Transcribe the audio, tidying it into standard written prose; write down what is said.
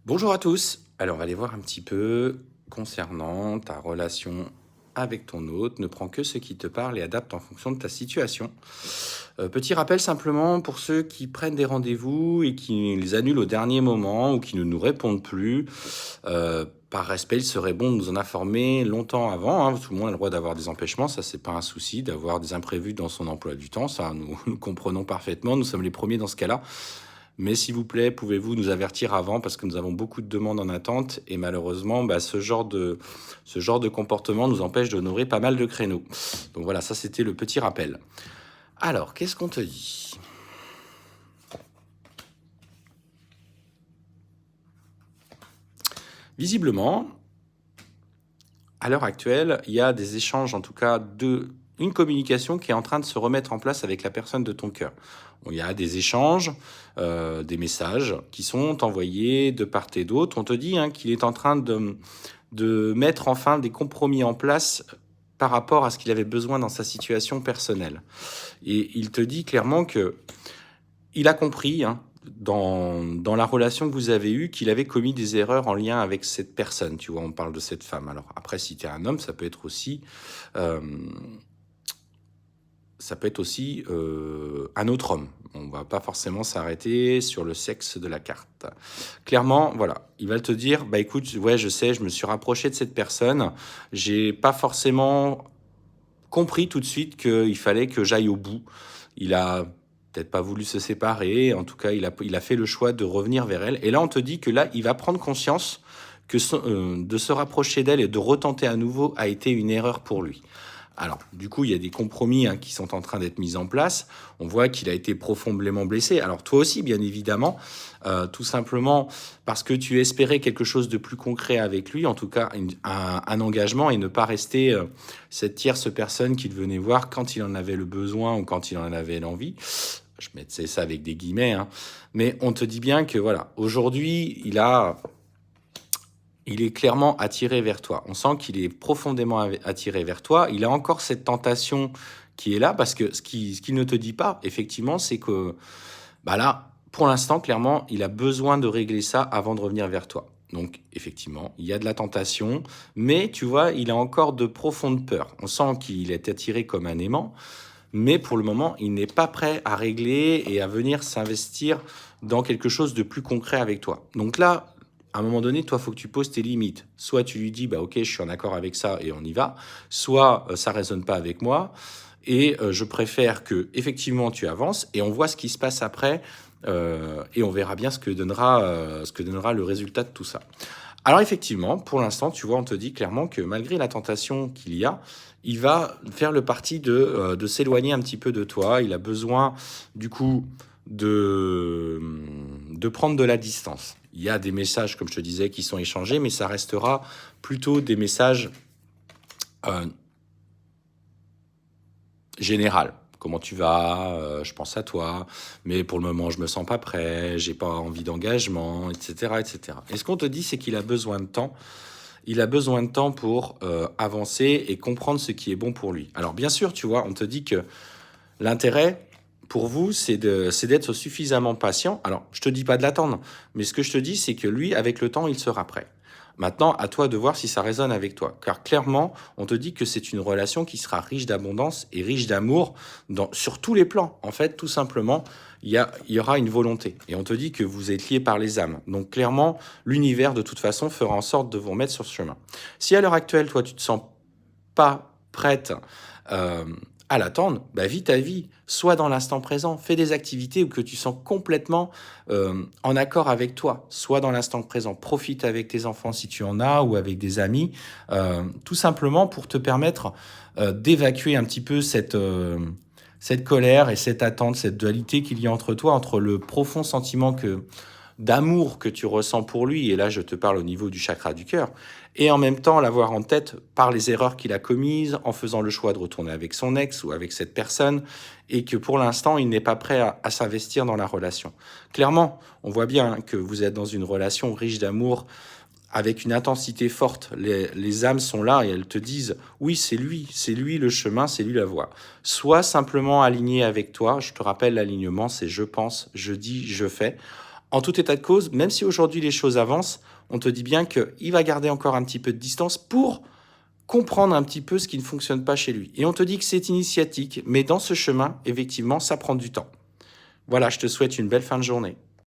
Bonjour à tous. Alors, on va aller voir un petit peu concernant ta relation avec ton hôte. Ne prends que ce qui te parle et adapte en fonction de ta situation. Petit rappel simplement pour ceux qui prennent des rendez-vous et qui les annulent au dernier moment ou qui ne nous répondent plus. Par respect, il serait bon de nous en informer longtemps avant, hein. Tout le monde a le droit d'avoir des empêchements, ça c'est pas un souci, d'avoir des imprévus dans son emploi du temps, ça nous comprenons parfaitement, nous sommes les premiers dans ce cas-là. Mais s'il vous plaît, pouvez-vous nous avertir avant parce que nous avons beaucoup de demandes en attente et malheureusement, ce genre de comportement nous empêche d'honorer pas mal de créneaux. Donc voilà, ça c'était le petit rappel. Alors, qu'est-ce qu'on te dit? Visiblement, à l'heure actuelle, il y a des échanges, en tout cas, une communication qui est en train de se remettre en place avec la personne de ton cœur. Bon, il y a des échanges, des messages qui sont envoyés de part et d'autre. On te dit qu'il est en train de mettre enfin des compromis en place par rapport à ce qu'il avait besoin dans sa situation personnelle. Et il te dit clairement que il a compris, dans la relation que vous avez eue, qu'il avait commis des erreurs en lien avec cette personne. Tu vois, on parle de cette femme. Alors après, si tu es un homme, ça peut être aussi, euh, un autre homme. On va pas forcément s'arrêter sur le sexe de la carte. Clairement, voilà, il va te dire, bah écoute, ouais, je sais, je me suis rapproché de cette personne. J'ai pas forcément compris tout de suite qu'il fallait que j'aille au bout. Il a peut-être pas voulu se séparer. En tout cas, il a fait le choix de revenir vers elle. Et là, on te dit que là, il va prendre conscience que de se rapprocher d'elle et de retenter à nouveau a été une erreur pour lui. Alors, du coup, il y a des compromis qui sont en train d'être mis en place. On voit qu'il a été profondément blessé. Alors, toi aussi, bien évidemment, tout simplement parce que tu espérais quelque chose de plus concret avec lui, en tout cas un engagement, et ne pas rester cette tierce personne qu'il venait voir quand il en avait le besoin ou quand il en avait l'envie. Je mettais ça avec des guillemets, mais on te dit bien que voilà, aujourd'hui, il est clairement attiré vers toi. On sent qu'il est profondément attiré vers toi. Il a encore cette tentation qui est là parce que ce qu'il ne te dit pas, effectivement, c'est que bah là, pour l'instant, clairement, il a besoin de régler ça avant de revenir vers toi. Donc, effectivement, il y a de la tentation, mais tu vois, il a encore de profondes peurs. On sent qu'il est attiré comme un aimant, mais pour le moment, il n'est pas prêt à régler et à venir s'investir dans quelque chose de plus concret avec toi. Donc là, à un moment donné, toi, il faut que tu poses tes limites. Soit tu lui dis, bah ok, je suis en accord avec ça et on y va. Soit ça résonne pas avec moi et je préfère que effectivement tu avances et on voit ce qui se passe après et on verra bien ce que donnera le résultat de tout ça. Alors effectivement, pour l'instant, tu vois, on te dit clairement que malgré la tentation qu'il y a, il va faire le parti de s'éloigner un petit peu de toi. Il a besoin, du coup, de, de prendre de la distance. Il y a des messages, comme je te disais, qui sont échangés, mais ça restera plutôt des messages euh, généraux. Comment tu vas? Je pense à toi, mais pour le moment, je me sens pas prêt, j'ai pas envie d'engagement, etc., etc. Et ce qu'on te dit, c'est qu'il a besoin de temps. Il a besoin de temps pour avancer et comprendre ce qui est bon pour lui. Alors bien sûr, tu vois, on te dit que l'intérêt pour vous, c'est d'être suffisamment patient. Alors, je te dis pas de l'attendre, mais ce que je te dis, c'est que lui, avec le temps, il sera prêt. Maintenant, à toi de voir si ça résonne avec toi. Car clairement, on te dit que c'est une relation qui sera riche d'abondance et riche d'amour sur tous les plans. En fait, tout simplement, il y aura une volonté. Et on te dit que vous êtes liés par les âmes. Donc clairement, l'univers, de toute façon, fera en sorte de vous remettre sur ce chemin. Si à l'heure actuelle, toi, tu te sens pas prête euh, à l'attendre, bah vis ta vie, sois dans l'instant présent, fais des activités où que tu sens complètement en accord avec toi, sois dans l'instant présent, profite avec tes enfants si tu en as ou avec des amis, tout simplement pour te permettre d'évacuer un petit peu cette colère et cette attente, cette dualité qu'il y a entre toi, entre le profond sentiment d'amour que tu ressens pour lui, et là je te parle au niveau du chakra du cœur, et en même temps l'avoir en tête par les erreurs qu'il a commises en faisant le choix de retourner avec son ex ou avec cette personne, et que pour l'instant il n'est pas prêt à s'investir dans la relation. Clairement, on voit bien que vous êtes dans une relation riche d'amour, avec une intensité forte. Les âmes sont là et elles te disent, oui, c'est lui le chemin, c'est lui la voie. Sois simplement aligné avec toi. Je te rappelle l'alignement, c'est je pense, je dis, je fais. En tout état de cause, même si aujourd'hui les choses avancent, on te dit bien qu'il va garder encore un petit peu de distance pour comprendre un petit peu ce qui ne fonctionne pas chez lui. Et on te dit que c'est initiatique, mais dans ce chemin, effectivement, ça prend du temps. Voilà, je te souhaite une belle fin de journée.